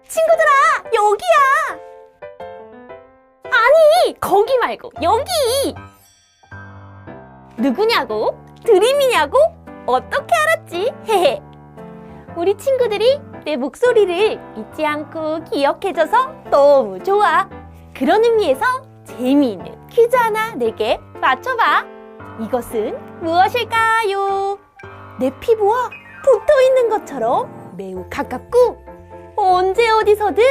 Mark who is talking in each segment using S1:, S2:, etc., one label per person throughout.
S1: 친구들아, 여기야! 아니, 거기 말고 여기! 누구냐고? 드림이냐고? 어떻게 알았지? 헤헤. 우리 친구들이 내 목소리를 잊지 않고 기억해줘서 너무 좋아. 그런 의미에서 재미있는 퀴즈 하나 내게 맞춰봐. 이것은 무엇일까요? 내 피부와 붙어있는 것처럼 매우 가깝고 언제 어디서든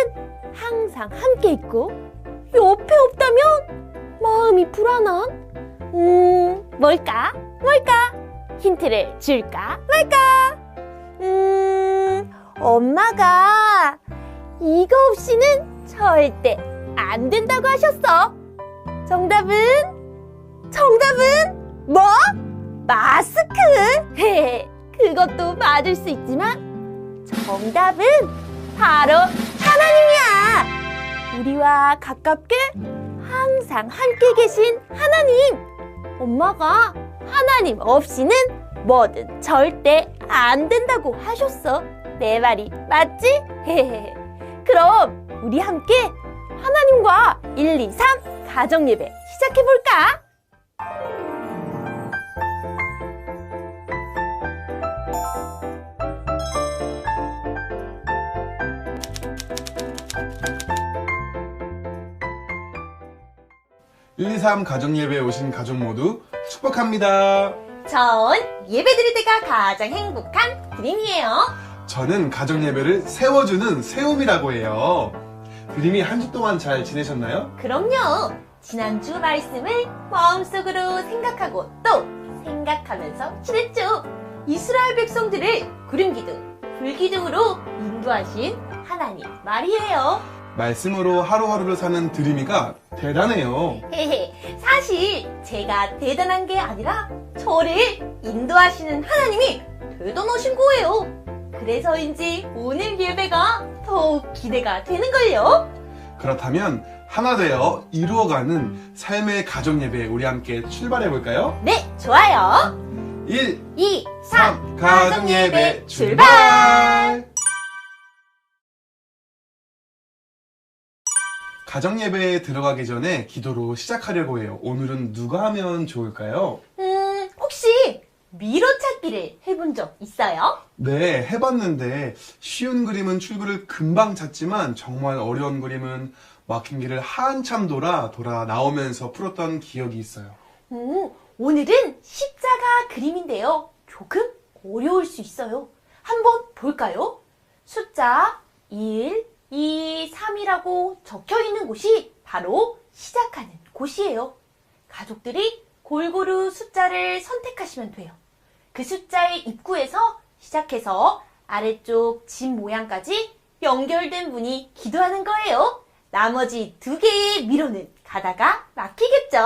S1: 항상 함께 있고 옆에 없다면 마음이 불안한 뭘까? 힌트를 줄까 말까? 엄마가 이거 없이는 절대 안 된다고 하셨어. 정답은 뭐? 마스크! 그것도 맞을 수 있지만 정답은 바로 하나님이야. 우리와 가깝게 항상 함께 계신 하나님. 엄마가 하나님 없이는 뭐든 절대 안 된다고 하셨어. 내 말이 맞지? 그럼 우리 함께 하나님과 1, 2, 3 가정예배 시작해볼까?
S2: 일, 이, 삼 가정예배에 오신 가족 모두 축복합니다.
S1: 전 예배드릴 때가 가장 행복한 드림이에요.
S2: 저는 가정예배를 세워주는 세움이라고 해요. 드림이 한 주 동안 잘 지내셨나요?
S1: 그럼요. 지난주 말씀을 마음속으로 생각하고 또 생각하면서 지냈죠. 이스라엘 백성들을 구름기둥, 불기둥으로 인도하신 하나님 말이에요.
S2: 말씀으로 하루하루를 사는 드림이가 대단해요.
S1: 사실 제가 대단한 게 아니라 저를 인도하시는 하나님이 대단하신 거예요. 그래서인지 오늘 예배가 더욱 기대가 되는걸요.
S2: 그렇다면 하나 되어 이루어가는 삶의 가정예배 우리 함께 출발해볼까요?
S1: 네, 좋아요.
S2: 1,
S1: 2,
S2: 3
S1: 3
S2: 가정예배 출발! 가정예배에 들어가기 전에 기도로 시작하려고 해요. 오늘은 누가 하면 좋을까요?
S1: 혹시 미로찾기를 해본 적 있어요?
S2: 네, 해봤는데 쉬운 그림은 출구를 금방 찾지만 정말 어려운 그림은 막힌 길을 한참 돌아 나오면서 풀었던 기억이 있어요.
S1: 오늘은 십자가 그림인데요. 조금 어려울 수 있어요. 한번 볼까요? 숫자 1, 2, 3이라고 적혀 있는 곳이 바로 시작하는 곳이에요. 가족들이 골고루 숫자를 선택하시면 돼요. 그 숫자의 입구에서 시작해서 아래쪽 집 모양까지 연결된 분이 기도하는 거예요. 나머지 2개의 미로는 가다가 막히겠죠?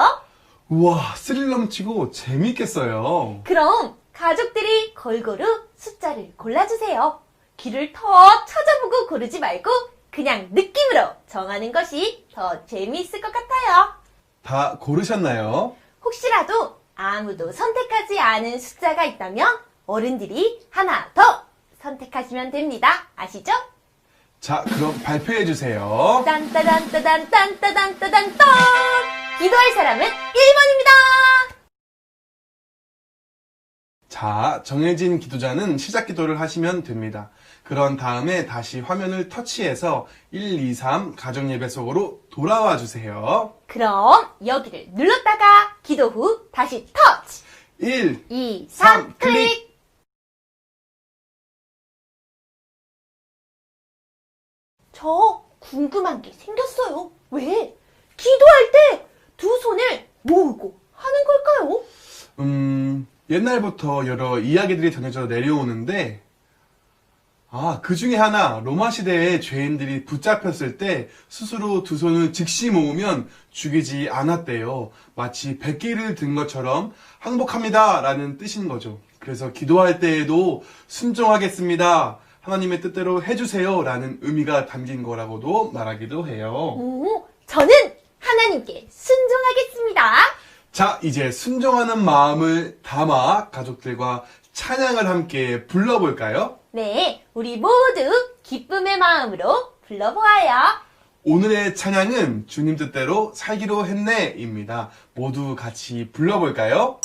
S2: 우와, 스릴 넘치고 재밌겠어요.
S1: 그럼 가족들이 골고루 숫자를 골라주세요. 길을 더 찾아보고 고르지 말고 그냥 느낌으로 정하는 것이 더 재미있을 것 같아요.
S2: 다 고르셨나요?
S1: 혹시라도 아무도 선택하지 않은 숫자가 있다면 어른들이 하나 더 선택하시면 됩니다. 아시죠?
S2: 자, 그럼 발표해주세요.
S1: 딴따단따단딴따단따단딴! 기도할 사람은 1번입니다.
S2: 자, 정해진 기도자는 시작 기도를 하시면 됩니다. 그런 다음에 다시 화면을 터치해서 1, 2, 3 가정예배 속으로 돌아와 주세요.
S1: 그럼 여기를 눌렀다가 기도 후 다시 터치!
S2: 1,
S1: 2, 3 클릭! 저 궁금한 게 생겼어요. 왜? 기도할 때 두 손을 모으고 하는 걸까요?
S2: 옛날부터 여러 이야기들이 전해져 내려오는데 그 중에 하나 로마 시대의 죄인들이 붙잡혔을 때 스스로 두 손을 즉시 모으면 죽이지 않았대요. 마치 백기를 든 것처럼 항복합니다 라는 뜻인 거죠. 그래서 기도할 때에도 순종하겠습니다. 하나님의 뜻대로 해주세요 라는 의미가 담긴 거라고도 말하기도 해요.
S1: 저는 하나님께 순종하겠습니다.
S2: 자, 이제 순종하는 마음을 담아 가족들과 찬양을 함께 불러볼까요?
S1: 네, 우리 모두 기쁨의 마음으로 불러보아요.
S2: 오늘의 찬양은 주님 뜻대로 살기로 했네입니다. 모두 같이 불러볼까요?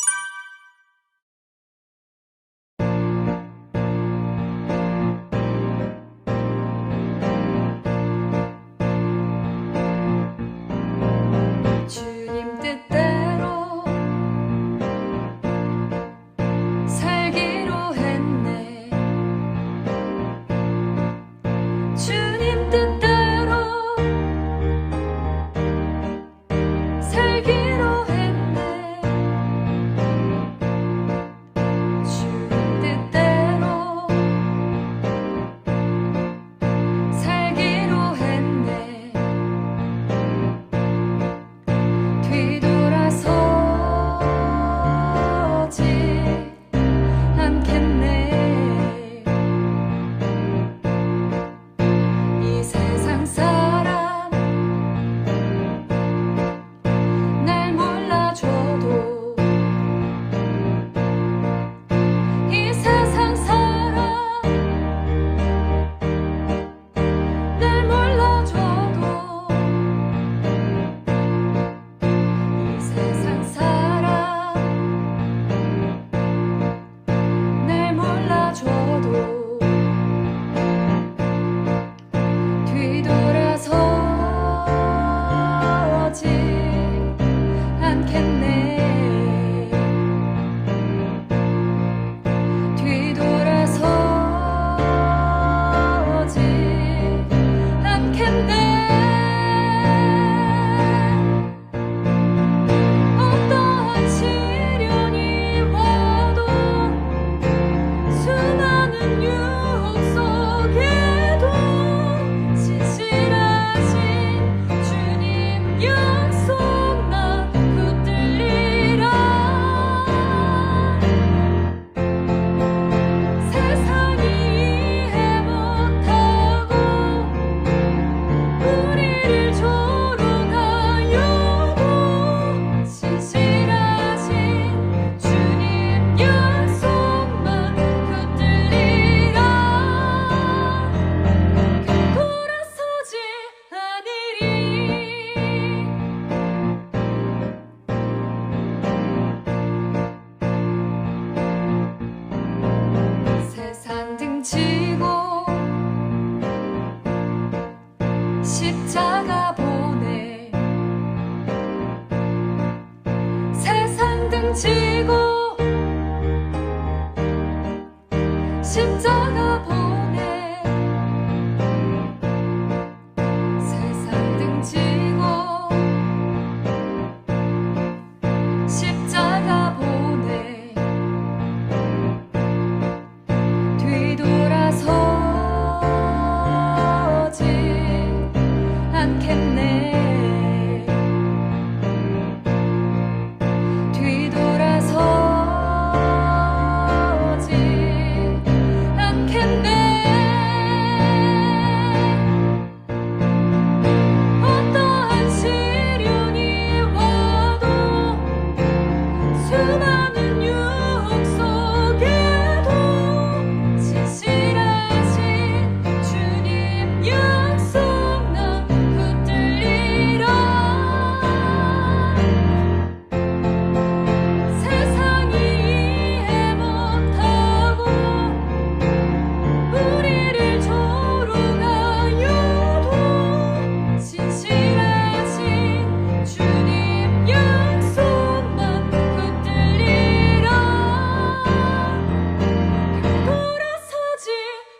S3: 주님 뜻대로 살기로 했네. 주님 뜻대로 살기로 했네. 주님 뜻대로 살기로 했네. 뒤돌아서지 않겠네. 이 세상 사람 날 몰라줘도, 이 세상 사람 날 몰라줘도, 이 세상 사람 날 몰라줘도 뒤돌아서지 않겠네. 뒤돌아서지 않겠네. 어떠한 시련이 와도, 수많은 유혹 속에도 신실하신 주님 약속 나 붙들리라. 세상이 이해 못하고 우리를 조롱하여도 신실하신 주님 약속만 붙들리라. 돌아서지 않으리. 세상 등지고 십자가 보내. 세상 등지고 십자가 보내. 세상 등지고 십자가 보내. 뒤돌아서지 않겠네. 뒤돌아서지 않겠네. 어떠한 시련이 와도, 수많은 유혹 속에도 신실하신 주님 약속 나 붙들리라. 세상이 이해 못하고 우리를 조롱하여도 신실하신 주님 약속만 붙들리라. 돌아서지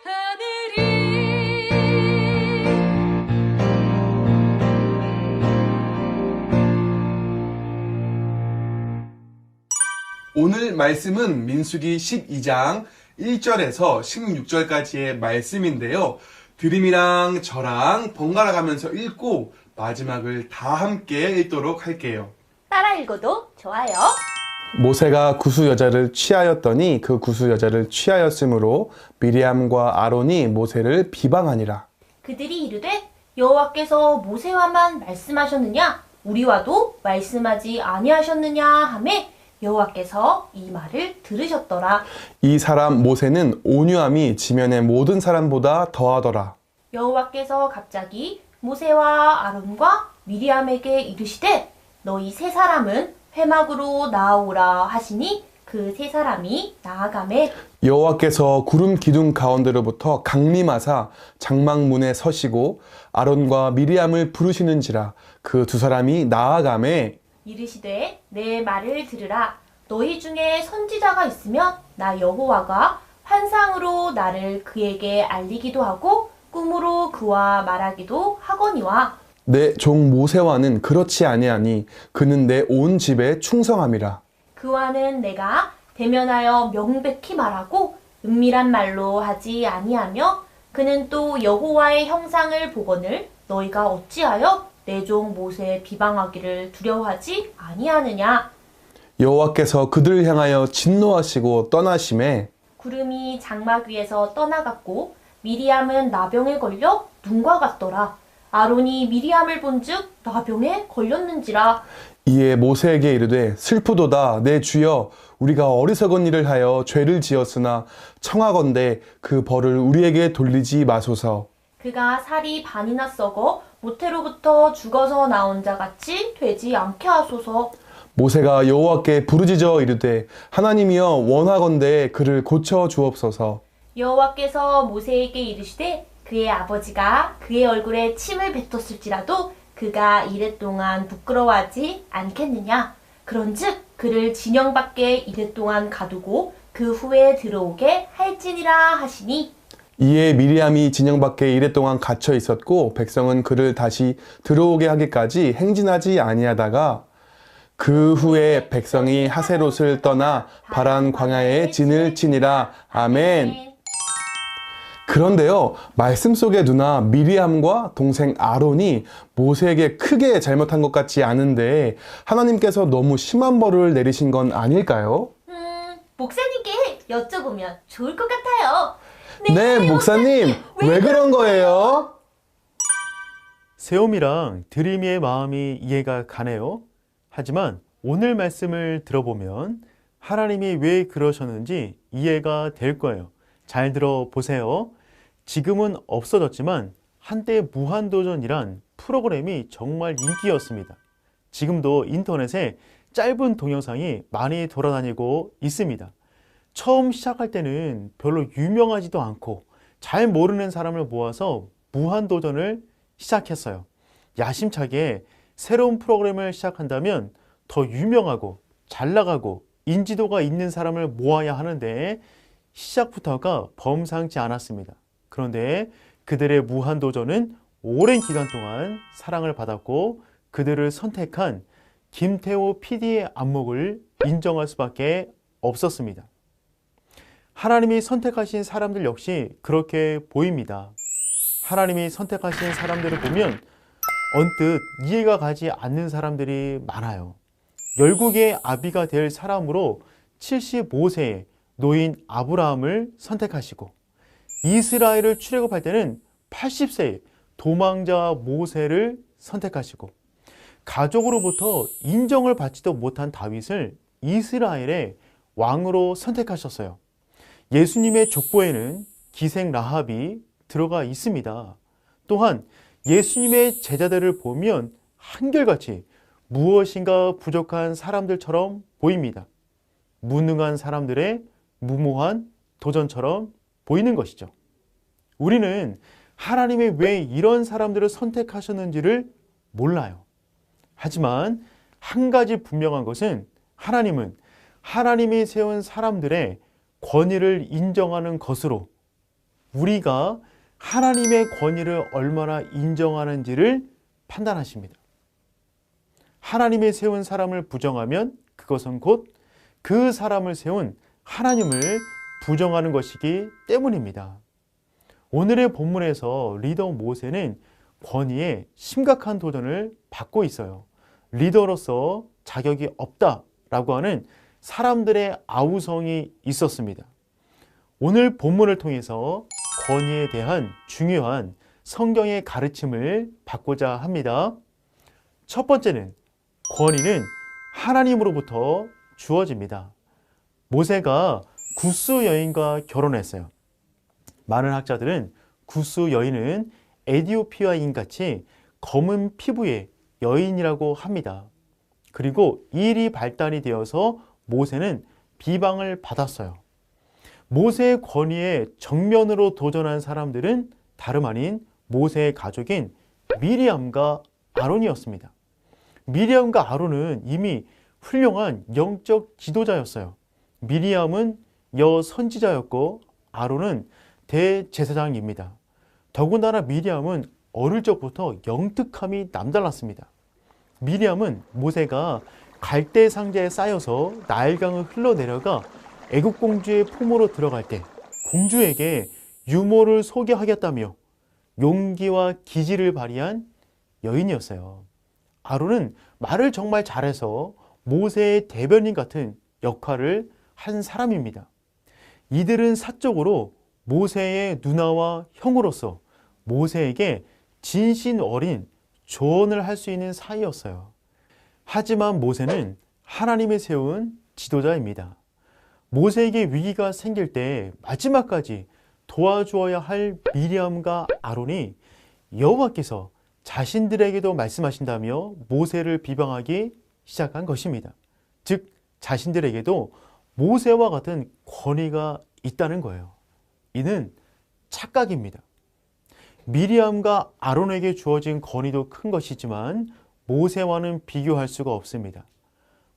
S3: 않으리.
S2: 오늘 말씀은 민수기 12장 1절에서 16절까지의 말씀인데요. 드림이랑 저랑 번갈아 가면서 읽고 마지막을 다 함께 읽도록 할게요.
S1: 따라 읽어도 좋아요.
S2: 모세가 구수 여자를 취하였더니 그 구수 여자를 취하였으므로 미리암과 아론이 모세를 비방하니라.
S1: 그들이 이르되 여호와께서 모세와만 말씀하셨느냐 우리와도 말씀하지 아니하셨느냐 하매 여호와께서 이 말을 들으셨더라.
S2: 이 사람 모세는 온유함이 지면의 모든 사람보다 더하더라.
S1: 여호와께서 갑자기 모세와 아론과 미리암에게 이르시되 너희 세 사람은 회막으로 나아오라 하시니 그 세 사람이 나아가매
S2: 여호와께서 구름 기둥 가운데로부터 강림하사 장막문에 서시고 아론과 미리암을 부르시는지라 그 두 사람이 나아가매
S1: 이르시되 내 말을 들으라. 너희 중에 선지자가 있으면 나 여호와가 환상으로 나를 그에게 알리기도 하고 꿈으로 그와 말하기도 하거니와
S2: 내 종 모세와는 그렇지 아니하니 그는 내 온 집에 충성함이라.
S1: 그와는 내가 대면하여 명백히 말하고 은밀한 말로 하지 아니하며 그는 또 여호와의 형상을 보거늘 너희가 어찌하여 내 종 모세의 비방하기를 두려워하지 아니하느냐.
S2: 여호와께서 그들을 향하여 진노하시고 떠나심에
S1: 구름이 장막 위에서 떠나갔고 미리암은 나병에 걸려 눈과 같더라. 아론이 미리암을 본즉 나병에 걸렸는지라.
S2: 이에 모세에게 이르되 슬프도다 내 주여 우리가 어리석은 일을 하여 죄를 지었으나 청하건대 그 벌을 우리에게 돌리지 마소서.
S1: 그가 살이 반이나 썩어 모태로부터 죽어서 나온 자 같이 되지 않게 하소서.
S2: 모세가 여호와께 부르짖어 이르되 하나님이여 원하건대 그를 고쳐 주옵소서.
S1: 여호와께서 모세에게 이르시되 그의 아버지가 그의 얼굴에 침을 뱉었을지라도 그가 이랫동안 부끄러워하지 않겠느냐. 그런즉 그를 진영 밖에 이랫동안 가두고 그 후에 들어오게 할지니라 하시니
S2: 이에 미리암이 진영 밖에 이랫동안 갇혀 있었고 백성은 그를 다시 들어오게 하기까지 행진하지 아니하다가 그 후에 백성이 하세롯을 떠나 바란 광야에 진을 치니라. 아멘. 그런데요, 말씀 속의 누나 미리암과 동생 아론이 모세에게 크게 잘못한 것 같지 않은데 하나님께서 너무 심한 벌을 내리신 건 아닐까요?
S1: 목사님께 여쭤보면 좋을 것 같아요.
S2: 네, 목사님, 왜 그런 거예요?
S4: 세롬이랑 드림이의 마음이 이해가 가네요. 하지만 오늘 말씀을 들어보면 하나님이 왜 그러셨는지 이해가 될 거예요. 잘 들어보세요. 지금은 없어졌지만 한때 무한도전이란 프로그램이 정말 인기였습니다. 지금도 인터넷에 짧은 동영상이 많이 돌아다니고 있습니다. 처음 시작할 때는 별로 유명하지도 않고 잘 모르는 사람을 모아서 무한도전을 시작했어요. 야심차게 새로운 프로그램을 시작한다면 더 유명하고 잘 나가고 인지도가 있는 사람을 모아야 하는데 시작부터가 범상치 않았습니다. 그런데 그들의 무한도전은 오랜 기간 동안 사랑을 받았고 그들을 선택한 김태호 PD의 안목을 인정할 수밖에 없었습니다. 하나님이 선택하신 사람들 역시 그렇게 보입니다. 하나님이 선택하신 사람들을 보면 언뜻 이해가 가지 않는 사람들이 많아요. 열국의 아비가 될 사람으로 75세의 노인 아브라함을 선택하시고 이스라엘을 출애굽할 때는 80세의 도망자 모세를 선택하시고 가족으로부터 인정을 받지도 못한 다윗을 이스라엘의 왕으로 선택하셨어요. 예수님의 족보에는 기생 라합이 들어가 있습니다. 또한 예수님의 제자들을 보면 한결같이 무엇인가 부족한 사람들처럼 보입니다. 무능한 사람들의 무모한 도전처럼 보이는 것이죠. 우리는 하나님이 왜 이런 사람들을 선택하셨는지를 몰라요. 하지만 한 가지 분명한 것은 하나님은 하나님이 세운 사람들의 권위를 인정하는 것으로 우리가 하나님의 권위를 얼마나 인정하는지를 판단하십니다. 하나님이 세운 사람을 부정하면 그것은 곧 그 사람을 세운 하나님을 부정하는 것이기 때문입니다. 오늘의 본문에서 리더 모세는 권위에 심각한 도전을 받고 있어요. 리더로서 자격이 없다라고 하는 사람들의 아우성이 있었습니다. 오늘 본문을 통해서 권위에 대한 중요한 성경의 가르침을 받고자 합니다. 첫 번째는 권위는 하나님으로부터 주어집니다. 모세가 구스 여인과 결혼했어요. 많은 학자들은 구스 여인은 에디오피아인 같이 검은 피부의 여인이라고 합니다. 그리고 이 일이 발단이 되어서 모세는 비방을 받았어요. 모세의 권위에 정면으로 도전한 사람들은 다름 아닌 모세의 가족인 미리암과 아론이었습니다. 미리암과 아론은 이미 훌륭한 영적 지도자였어요. 미리암은 여선지자였고 아론은 대제사장입니다. 더군다나 미리암은 어릴 적부터 영특함이 남달랐습니다. 미리암은 모세가 갈대 상자에 쌓여서 나일강을 흘러내려가 애굽 공주의 품으로 들어갈 때 공주에게 유모를 소개하겠다며 용기와 기지를 발휘한 여인이었어요. 아론은 말을 정말 잘해서 모세의 대변인 같은 역할을 한 사람입니다. 이들은 사적으로 모세의 누나와 형으로서 모세에게 진신 어린 조언을 할 수 있는 사이였어요. 하지만 모세는 하나님이 세운 지도자입니다. 모세에게 위기가 생길 때 마지막까지 도와주어야 할 미리암과 아론이 여호와께서 자신들에게도 말씀하신다며 모세를 비방하기 시작한 것입니다. 즉 자신들에게도 모세와 같은 권위가 있다는 거예요. 이는 착각입니다. 미리암과 아론에게 주어진 권위도 큰 것이지만 모세와는 비교할 수가 없습니다.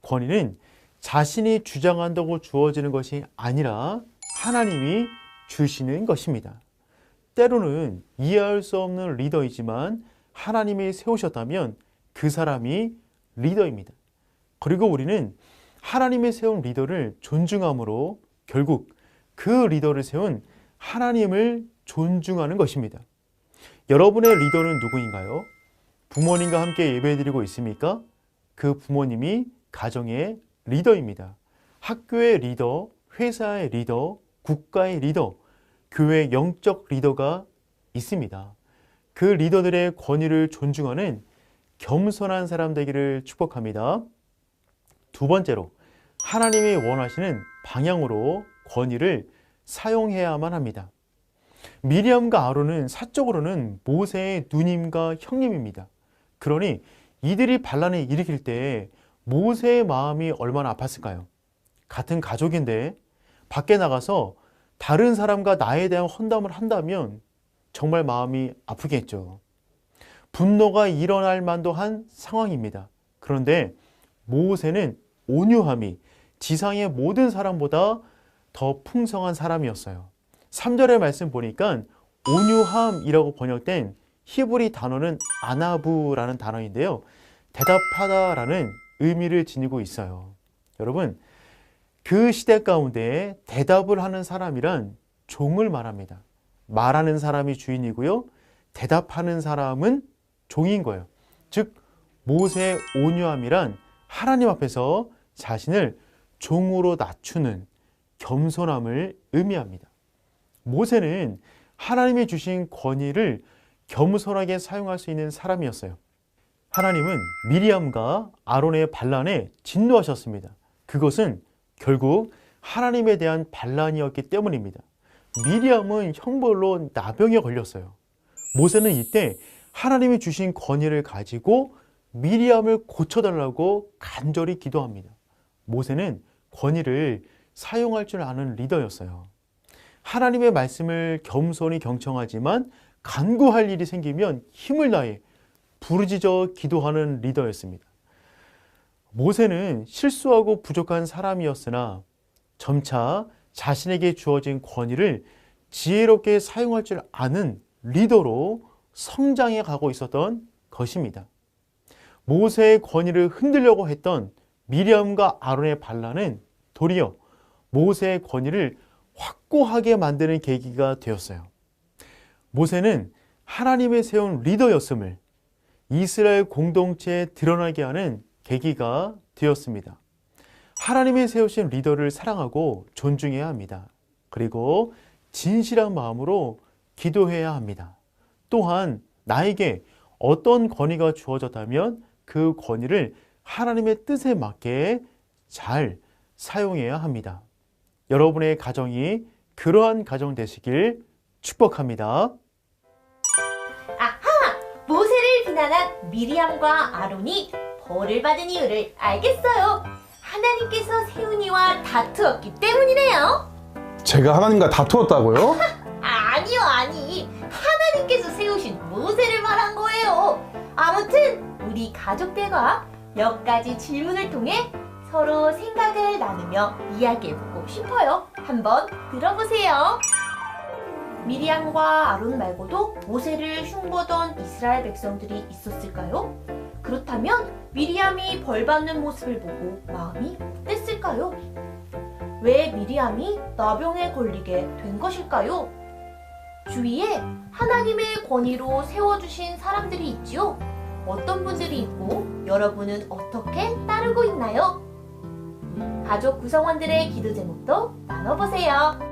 S4: 권위는 자신이 주장한다고 주어지는 것이 아니라 하나님이 주시는 것입니다. 때로는 이해할 수 없는 리더이지만 하나님이 세우셨다면 그 사람이 리더입니다. 그리고 우리는 하나님이 세운 리더를 존중함으로 결국 그 리더를 세운 하나님을 존중하는 것입니다. 여러분의 리더는 누구인가요? 부모님과 함께 예배드리고 있습니까? 그 부모님이 가정의 리더입니다. 학교의 리더, 회사의 리더, 국가의 리더, 교회의 영적 리더가 있습니다. 그 리더들의 권위를 존중하는 겸손한 사람 되기를 축복합니다. 두 번째로 하나님이 원하시는 방향으로 권위를 사용해야만 합니다. 미리암과 아론은 사적으로는 모세의 누님과 형님입니다. 그러니 이들이 반란을 일으킬 때 모세의 마음이 얼마나 아팠을까요? 같은 가족인데 밖에 나가서 다른 사람과 나에 대한 헌담을 한다면 정말 마음이 아프겠죠. 분노가 일어날 만도 한 상황입니다. 그런데 모세는 온유함이 지상의 모든 사람보다 더 풍성한 사람이었어요. 3절의 말씀 보니까 온유함이라고 번역된 히브리 단어는 아나부라는 단어인데요. 대답하다라는 의미를 지니고 있어요. 여러분, 그 시대 가운데 대답을 하는 사람이란 종을 말합니다. 말하는 사람이 주인이고요. 대답하는 사람은 종인 거예요. 즉 모세의 온유함이란 하나님 앞에서 자신을 종으로 낮추는 겸손함을 의미합니다. 모세는 하나님이 주신 권위를 겸손하게 사용할 수 있는 사람이었어요. 하나님은 미리암과 아론의 반란에 진노하셨습니다. 그것은 결국 하나님에 대한 반란이었기 때문입니다. 미리암은 형벌로 나병에 걸렸어요. 모세는 이때 하나님이 주신 권위를 가지고 미리암을 고쳐달라고 간절히 기도합니다. 모세는 권위를 사용할 줄 아는 리더였어요. 하나님의 말씀을 겸손히 경청하지만 간구할 일이 생기면 힘을 다해 부르짖어 기도하는 리더였습니다. 모세는 실수하고 부족한 사람이었으나 점차 자신에게 주어진 권위를 지혜롭게 사용할 줄 아는 리더로 성장해 가고 있었던 것입니다. 모세의 권위를 흔들려고 했던 미리암과 아론의 반란은 도리어 모세의 권위를 확고하게 만드는 계기가 되었어요. 모세는 하나님의 세운 리더였음을 이스라엘 공동체에 드러나게 하는 계기가 되었습니다. 하나님이 세우신 리더를 사랑하고 존중해야 합니다. 그리고 진실한 마음으로 기도해야 합니다. 또한 나에게 어떤 권위가 주어졌다면 그 권위를 하나님의 뜻에 맞게 잘 사용해야 합니다. 여러분의 가정이 그러한 가정 되시길 축복합니다.
S1: 가난한 미리암과 아론이 벌을 받은 이유를 알겠어요. 하나님께서 세훈이와 다투었기 때문이네요.
S2: 제가 하나님과 다투었다고요?
S1: 아니요, 아니. 하나님께서 세우신 모세를 말한 거예요. 아무튼 우리 가족들과 몇 가지 질문을 통해 서로 생각을 나누며 이야기해보고 싶어요. 한번 들어보세요. 미리암과 아론 말고도 모세를 흉보던 이스라엘 백성들이 있었을까요? 그렇다면 미리암이 벌받는 모습을 보고 마음이 어땠을까요? 왜 미리암이 나병에 걸리게 된 것일까요? 주위에 하나님의 권위로 세워주신 사람들이 있지요? 어떤 분들이 있고 여러분은 어떻게 따르고 있나요? 가족 구성원들의 기도 제목도 나눠보세요.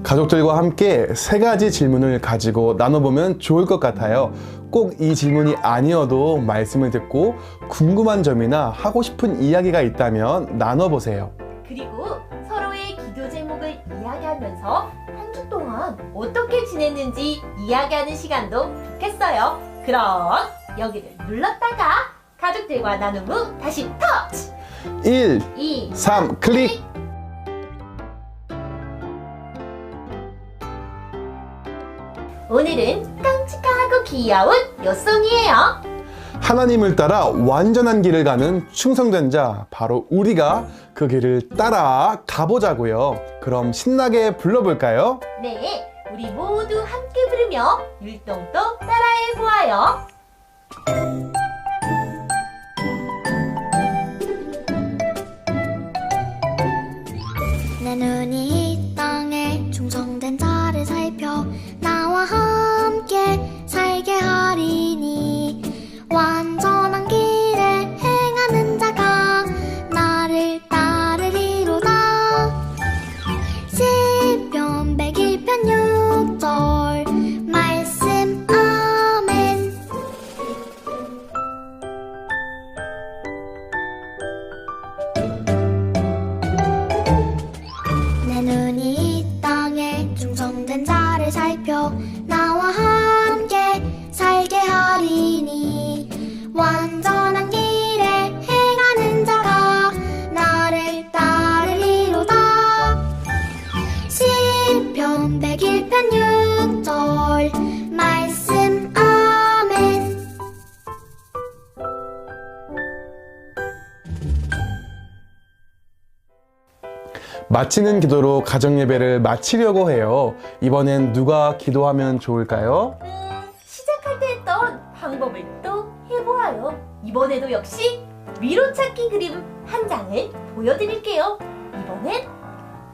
S2: 가족들과 함께 세 가지 질문을 가지고 나눠보면 좋을 것 같아요. 꼭 이 질문이 아니어도 말씀을 듣고 궁금한 점이나 하고 싶은 이야기가 있다면 나눠보세요.
S1: 그리고 서로의 기도 제목을 이야기하면서 한 주 동안 어떻게 지냈는지 이야기하는 시간도 좋겠어요. 그럼 여기를 눌렀다가 가족들과 나눈 후 다시 터치!
S2: 1,
S1: 2,
S2: 3, 클릭!
S1: 오늘은 깜찍하고 귀여운 요송이에요.
S2: 하나님을 따라 완전한 길을 가는 충성된 자, 바로 우리가 그 길을 따라 가보자고요. 그럼 신나게 불러볼까요?
S1: 네, 우리 모두 함께 부르며 율동도 따라해 보아요.
S5: 내 눈이 이 땅에 충성된 자를 살펴 나와 함께 살게 하리니 완전한 길에 행하는 자가 나를 따르리로다. 시편 101편 6절 말씀 아멘. 내 눈이 이 땅에 충성된 자를 살펴 나와 함께 살게 하리니 완전한 길에 행하는 자가 나를 따르리로다. 시편 101편 6절 말씀 아멘.
S2: 마치는 기도로 가정예배를 마치려고 해요. 이번엔 누가 기도하면 좋을까요?
S1: 시작할 때 했던 방법을 또 해보아요. 이번에도 역시 위로찾기 그림 한 장을 보여드릴게요. 이번엔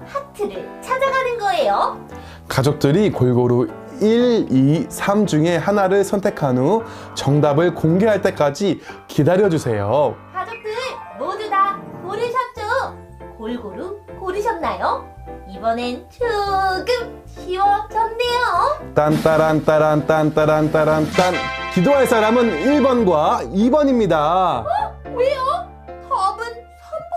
S1: 하트를 찾아가는 거예요.
S2: 가족들이 골고루 1, 2, 3 중에 하나를 선택한 후 정답을 공개할 때까지 기다려주세요.
S1: 가족들 모두 다 고르셨죠? 골고루 고르셨나요? 이번엔 조금 쉬워졌네요.
S2: 딴따란 딴따란 딴 기도할 사람은 1번과 2번입니다.
S1: 왜요? 답은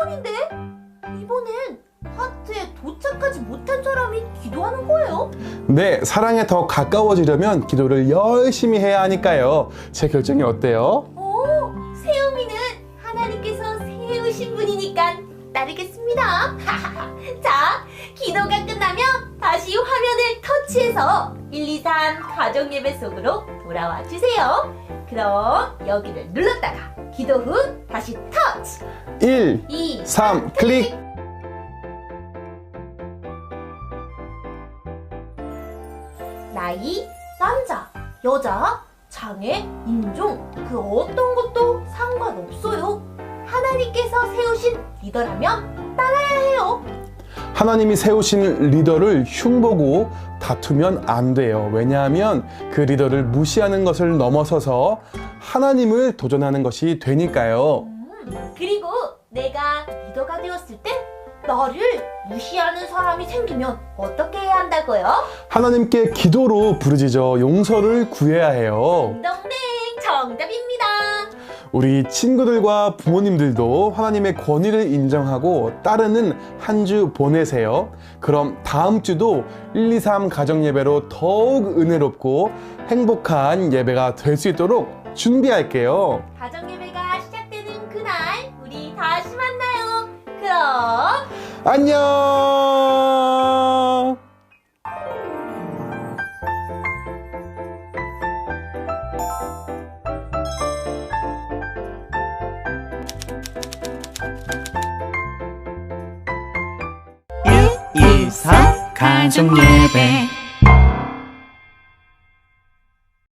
S1: 3번인데? 이번엔 하트에 도착하지 못한 사람이 기도하는 거예요?
S2: 네, 사랑에 더 가까워지려면 기도를 열심히 해야 하니까요. 제 결정이 어때요?
S1: 오, 세우미는 하나님께서 세우신 분이니까 따르겠습니다. 자, 기도가 끝나면 다시 화면을 터치해서 1, 2, 3 가정 예배 속으로 돌아와 주세요. 그럼 여기를 눌렀다가 기도 후 다시 터치!
S2: 1,
S1: 2,
S2: 3 클릭!
S1: 나이, 남자, 여자, 장애, 인종, 그 어떤 것도 상관없어요. 하나님께서 세우신 리더라면 따라야 해요.
S2: 하나님이 세우신 리더를 흉보고 다투면 안 돼요. 왜냐하면 그 리더를 무시하는 것을 넘어서서 하나님을 도전하는 것이 되니까요.
S1: 그리고 내가 리더가 되었을 때 나를 무시하는 사람이 생기면 어떻게 해야 한다고요?
S2: 하나님께 기도로 부르짖어 용서를 구해야 해요.
S1: 딩동댕 정답입니다.
S2: 우리 친구들과 부모님들도 하나님의 권위를 인정하고 따르는 한 주 보내세요. 그럼 다음 주도 1, 2, 3 가정 예배로 더욱 은혜롭고 행복한 예배가 될 수 있도록 준비할게요.
S1: 가정 예배가 시작되는 그날 우리 다시 만나요. 그럼
S2: 안녕!
S6: 가족 예배